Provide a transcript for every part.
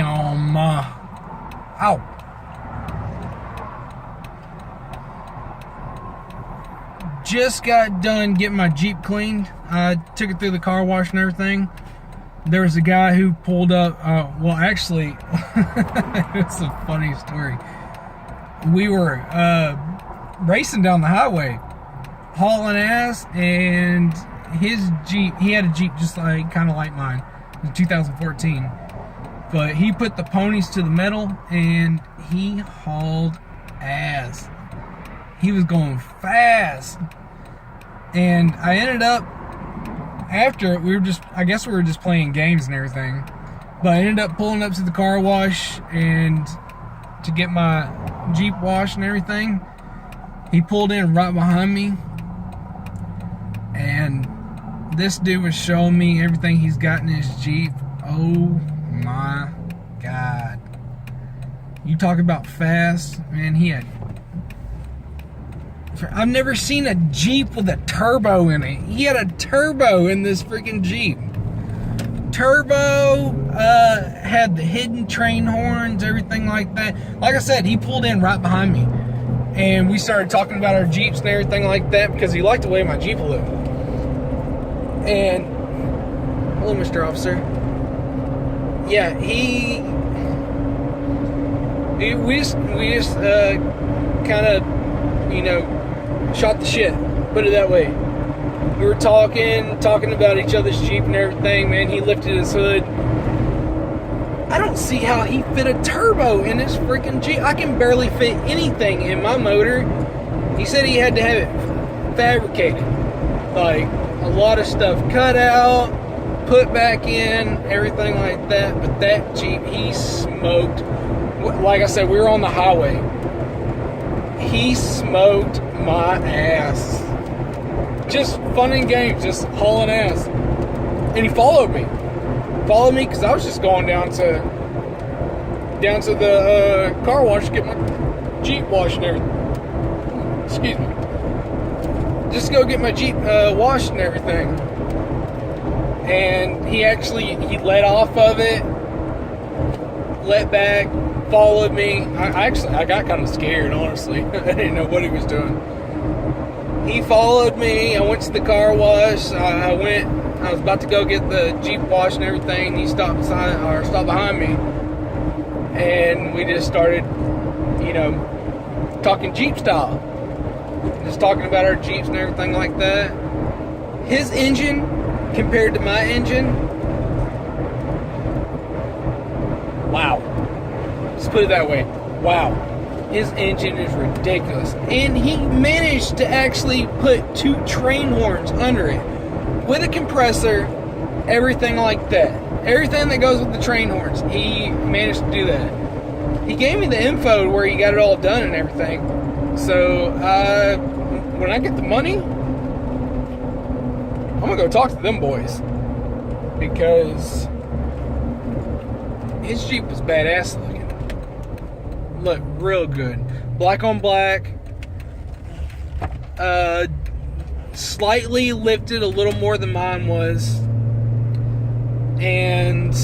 Damn. Ow. Just got done getting my Jeep cleaned. I took it through the car wash and everything. There was a guy who pulled up. Well, actually, it's a funny story. We were racing down the highway, hauling ass, and his Jeep, he had a Jeep just like, kind of like mine, in 2014. But he put the ponies to the metal, and he hauled ass. He was going fast. And I ended up, after it, I guess we were just playing games and everything. But I ended up pulling up to the car wash and to get my Jeep washed and everything. He pulled in right behind me. And this dude was showing me everything he's got in his Jeep. Oh my God. You talk about fast, man, I've never seen a Jeep with a turbo in it. He had a turbo in this freaking Jeep. Turbo, had the hidden train horns, everything like that. Like I said, he pulled in right behind me. And we started talking about our Jeeps and everything like that because he liked the way my Jeep looked. And, hello, Mr. Officer. Yeah, we just kind of, shot the shit, put it that way. We were talking about each other's Jeep and everything, man. He lifted his hood. I don't see how he fit a turbo in his freaking Jeep. I can barely fit anything in my motor. He said he had to have it fabricated. Like, a lot of stuff cut out, put back in, everything like that. But that Jeep, he smoked. Like I said, we were on the highway. He smoked my ass. Just fun and games, just hauling ass. And he followed me. Followed me because I was just going down to the car wash to get my Jeep washed and everything. Excuse me. Just go get my Jeep washed and everything. And he let off of it, let back, followed me. I got kind of scared, honestly. I didn't know what he was doing. He followed me. I went to the car wash. I was about to go get the Jeep washed and everything. He stopped behind me, and we just started, talking Jeep style. Just talking about our Jeeps and everything like that. His engine compared to my engine, wow. Let's put it that way. Wow. His engine is ridiculous. And he managed to actually put 2 train horns under it. With a compressor, everything like that. Everything that goes with the train horns. He managed to do that. He gave me the info where he got it all done and everything. So, when I get the money, I'm going to go talk to them boys. Because his Jeep was badass looking. Look real good. Black on black. Slightly lifted a little more than mine was. And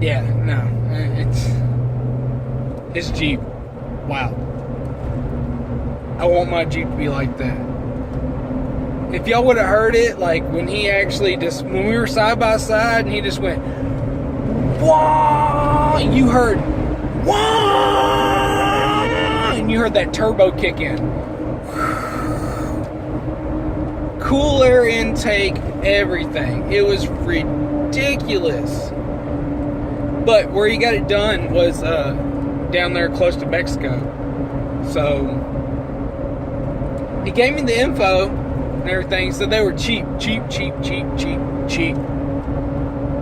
yeah, no, it's Jeep. Wow. I want my Jeep to be like that. If y'all would have heard it, like when when we were side by side and he just went, wah, you heard, wah, and you heard that turbo kick in. Cool air intake, everything. It was ridiculous. But where he got it done was down there close to Mexico. So he gave me the info and everything. So they were cheap.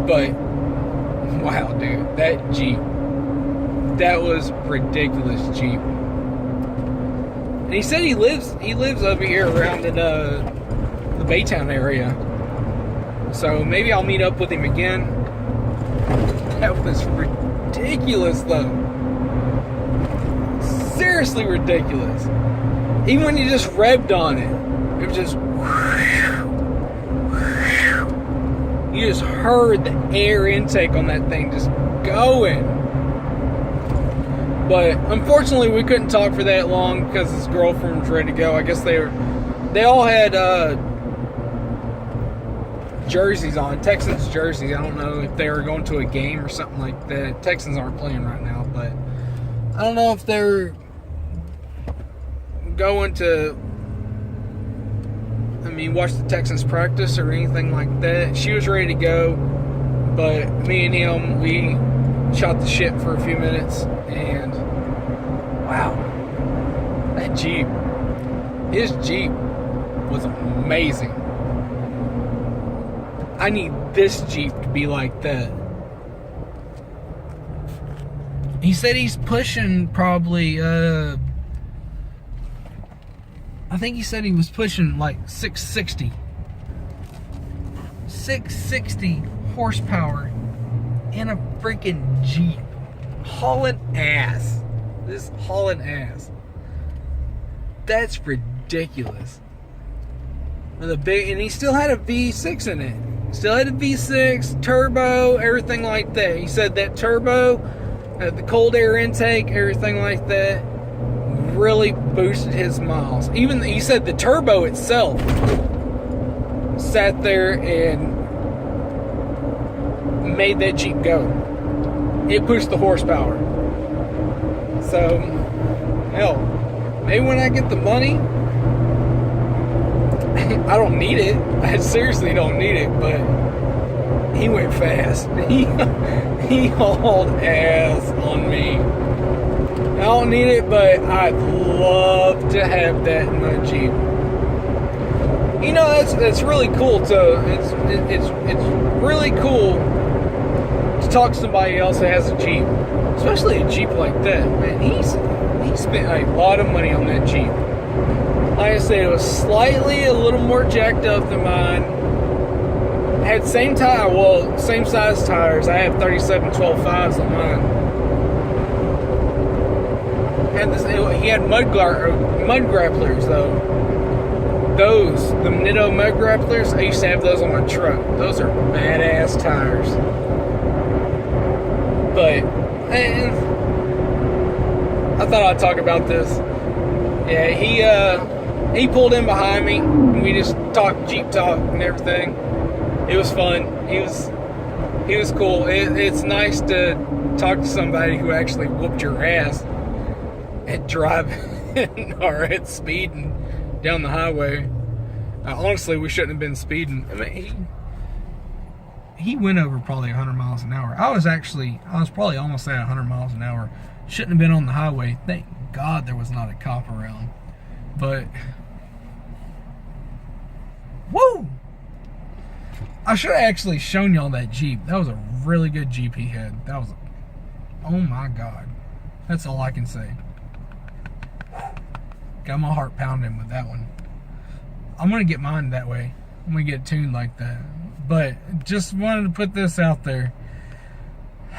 But wow, dude, that Jeep, that was ridiculous Jeep. And he said he lives over here around in the Baytown area. So maybe I'll meet up with him again. That was ridiculous though. Seriously ridiculous. Even when you just revved on it, it was just You just heard the air intake on that thing just going. But unfortunately, we couldn't talk for that long because his girlfriend was ready to go. I guess they all had jerseys on, Texans jerseys. I don't know if they were going to a game or something like that. Texans aren't playing right now, but I don't know if they're going to, watch the Texans practice or anything like that. She was ready to go, but me and him, we shot the shit for a few minutes, and wow, that Jeep, his Jeep was amazing. I need this Jeep to be like that. He said he's pushing probably, I think he said he was pushing like 660. 660 horsepower in a freaking Jeep. Hauling ass. This hauling ass. That's ridiculous. And he still had a V6 in it. Still had a V6, turbo, everything like that. He said that turbo, the cold air intake, everything like that, really boosted his miles. Even he said the turbo itself sat there and made that Jeep go. It pushed the horsepower. So, hell, maybe when I get the money, I don't need it. I seriously don't need it, but he went fast. He hauled ass on me. I don't need it, but I'd love to have that in my Jeep. You know, that's really cool to. It's really cool to talk to somebody else that has a Jeep, especially a Jeep like that. Man, he spent a lot of money on that Jeep. Like I said, it was slightly a little more jacked up than mine. Had same size tires. I have 37 12.5s on mine. He had mud grapplers though. The Nitto mud grapplers, I used to have those on my truck. Those are badass tires. But I thought I'd talk about this. Yeah, he pulled in behind me, and we just talked Jeep talk and everything. It was fun. He was cool. It's nice to talk to somebody who actually whooped your ass at driving or at speeding down the highway. Honestly, we shouldn't have been speeding. I mean, he went over probably 100 miles an hour. I was probably almost at 100 miles an hour. Shouldn't have been on the highway. Thank God there was not a cop around. But woo! I should have actually shown y'all that Jeep. That was a really good Jeep he had. Oh my God. That's all I can say. Got my heart pounding with that one. I'm going to get mine that way. I'm going to get it tuned like that. But just wanted to put this out there.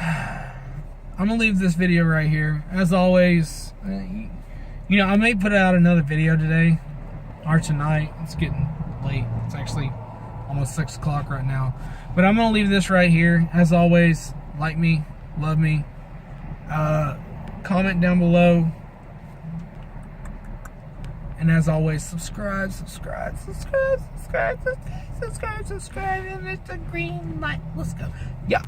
I'm going to leave this video right here. As always, I may put out another video today or tonight. It's getting late. It's actually almost 6 o'clock right now. But I'm going to leave this right here. As always, like me, love me. Comment down below. And as always, subscribe, and it's the green light. Let's go. Yeah.